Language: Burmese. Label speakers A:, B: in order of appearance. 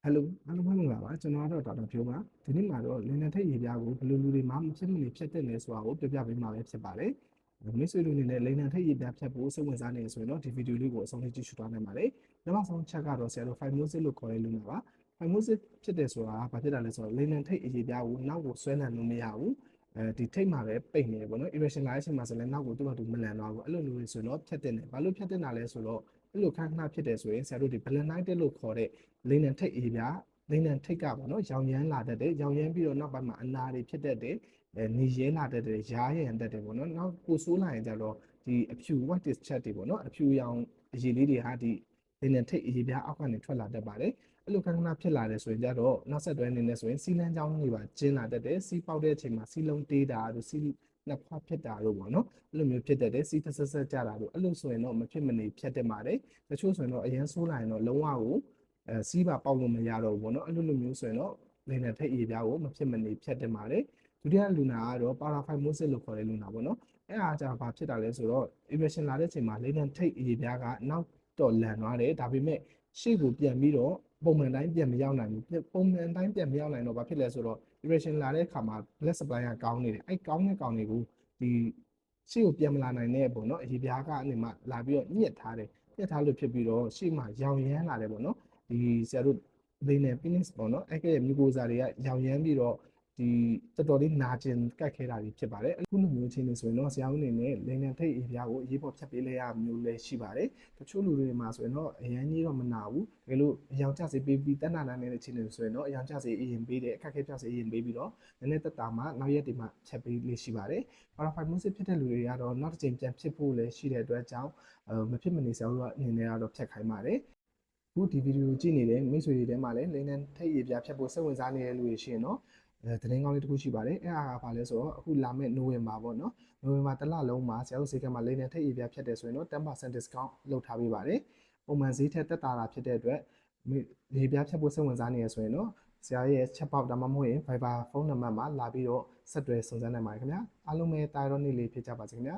A: Hello အားလုံးပဲမင်္ဂလာပါကျွန်တော်ကတော့ဒေါက်တာဖြိုးပါဒီနေ့မှာတော့လင်နံထိတ်ရေပြားကိုဘယ်လိုလူတွေမှမဖြစ်မနေဖြတ်တဲ့လဲဆိုတာကိုပြောပြပေးမှာပဲဖြစ်ပါတယ်မိတ်ဆွေတို့အနေနဲ့လင်နံထိတ်ရေပြားဖြတ်ဖို့စိတ်ဝင်စားနေဆိုရင်တော့ဒီဗီဒီယိုလေးကိုအဆုံးထိကြည့်ရှုသွားနိုင်ပါတယ်နောက်ဆုံးချက်ကတော့ဆရာတို့5မျိုးစစ်လို့ခေါ်တဲ့လူနာပါ5မျိုးစစ်ဖြစ်တယ်ဆိုတာဘာဖြစ်တာလဲဆိုတော့လင်နံထိတ်ရေပြားကိုနောက်ကိုဆွဲလန်းလို့မရဘူးဒီထိတ်မှာပဲပိတ်နေတယ်ပေါ့နော် erection လာတဲ့အချိန်မှာဆိုလည်းနောက်ကိုသူ့ဘာသူမလန်တော့ဘူးအဲ့လိုလူတွေဆိုတော့ဖြတ်တင်တယ်ဘာလို့ဖြတ်တင်တာလဲဆိုတော့အဲ့လိုခဏခဏဖြစ်တယ်ဆိုရင်ဆရာတို့ဒီ balanitis လို့ခေါ်တဲ့လင်နံထိတ်ရေပြားလိမ့်နံထိတ်ကပေါ့နော်ရောင်ရမ်းလာတတ်တယ်ရောင်ရမ်းပြီးတော့နောက်ပိုင်းမှာအနာတွေဖြစ်တတ်တယ်နေရဲလာတတ်တယ်ရားရံတတ်တယ်ပေါ့နော်နောက်ကိုဆိုးလာရင်ကျတော့ဒီအဖြူ white discharge တွေပေါ့နော်အဖြူရောင်အရည်လေးတွေဟာဒီလိမ့်နံထိတ်အရည်ပြားအောက်ကနေထွက်လာတတ်ပါတယ်အဲ့လိုခဏခဏဖြစ်လာတယ်ဆိုရင်ကျတော့နောက်ဆက်တွဲအနေနဲ့ဆိုရင်စီးလန်းချောင်းတွေပါကျင်းလာတတ်တယ်စီးပေါက်တဲ့အချိန်မှာစီးလုံးတေးတာတို့စီးနှစ်ခွဖြစ်တာတို့ပေါ့နော်အဲ့လိုမျိုးဖြစ်တတ်တယ်စီးတဆက်ဆက်ကြတာတို့အဲ့လိုဆိုရင်တော့မဖြစ်မနေဖြတ်တက်ပါတယ်တချို့ဆိုရင်တော့အရန်ဆိုးလာရင်တော့လုံးဝကိုစီးပါပေါက်လို့မရတော့ဘူးပေါ့နော်အဲ့လိုမျိုးဆိုရင်တော့လင်နံထိတ်ရေပြားကိုမဖြစ်မနေဖြတ်တင်ပါတယ်ဒုတိယလူနာကတော့ paraphymosis လို့ခေါ်တဲ့လူနာပေါ့နော်အဲ့အားကြောင့်ဘာဖြစ်တာလဲဆိုတော့ erection လာတဲ့အချိန်မှာလင်နံထိတ်ရေပြားကနောက်တော့လန်သွားတယ်ဒါပေမဲ့ရှေ့ကိုပြန်ပြီးတော့ပုံမှန်တိုင်းပြန်မရောက်နိုင်ဘူးပုံမှန်တိုင်းပြန်မရောက်နိုင်တော့ဘာဖြစ်လဲဆိုတော့ erection လာတဲ့အခါမှာ blood supply ကကောင်းနေတယ်အဲ့ကောင်းတဲ့ကောင်တွေကိုဒီရှေ့ကိုပြန်မလာနိုင်တဲ့ပေါ့နော်ရေပြားကနေမှလာပြီးတော့ညှက်ထားတယ်ညှက်ထားလို့ဖြစ်ပြီးတော့ရှေ့မှာရောင်ရမ်းလာတယ်ပေါ့နော်ဒီဆရာတို့လိမ့်နယ် penis ပေါ့နော်အဲ့ကရဲ့မြူကိုဇာတွေကရောင်ရမ်းပြီးတော့ဒီတော်တော်လေးနာကျင်ကတ်ခဲတာတွေဖြစ်ပါတယ်အခုလိုမျိုးချင်းနေဆိုရင်တော့ဆရာဦးအနေနဲ့လိမ့်နယ်ထိတ်အေးပြားကိုအရေးပေါ်ဖြတ်ပေးလိုက်ရမျိုးလည်းရှိပါတယ်တချို့လူတွေမှာဆိုရင်တော့အရန်ကြီးတော့မနာဘူးဒါလို့အယောင်ကျစေပေးပြီးတက်နာနာနေတဲ့ချင်းနေဆိုရင်တော့အယောင်ကျစေအေးရင်ပေးတယ်အခက်ခဲပြစေအေးရင်ပေးပြီးတော့နည်းနည်းတက်တာမှနောက်ရက်တွေမှာဖြတ်ပေးလေးရှိပါတယ် paraphymosis ဖြစ်တဲ့လူတွေကတော့နောက်တစ်ချိန်ပြန်ဖြစ်ဖို့လည်းရှိတဲ့အတွက်ကြောင့်မဖြစ်မနေဆရာတို့ကအနေနဲ့ကတော့ဖြတ်ခိုင်းပါတယ်ခုဒီဗီဒီယိုကြည့်နေတဲ့မိတ်ဆွေတွေထဲမှာလည်းလိမ့်နံထိတ်ရေပြားဖြတ်ဖို့စိတ်ဝင်စားနေတဲ့လူတွေရှိရင်တော့သတင်းကောင်းလေးတစ်ခုရှိပါတယ်အဲ့ဒါကဘာလဲဆိုတော့အခုလာမယ့်နိုဝင်ဘာပေါ့နော်နိုဝင်ဘာတစ်လလုံးမှာဆရာတို့ဈေးကမှာလိမ့်နံထိတ်ရေပြားဖြတ်တယ်ဆိုရင်တော့10% discount လုပ်ထားပေးပါတယ်ပုံမှန်ဈေးထက်တက်တာဖြစ်တဲ့အတွက်ရေပြားဖြတ်ဖို့စိတ်ဝင်စားနေရဆိုရင်တော့ဆရာရဲ့ chat box ဒါမှမဟုတ်ရင် Viber ဖုန်းနံပါတ်မှာလာပြီးတော့ဆက်သွယ်စုံစမ်းနိုင်ပါတယ်ခင်ဗျာအားလုံးပဲတာရောနေ့လေးဖြစ်ကြပါစေခင်ဗျာ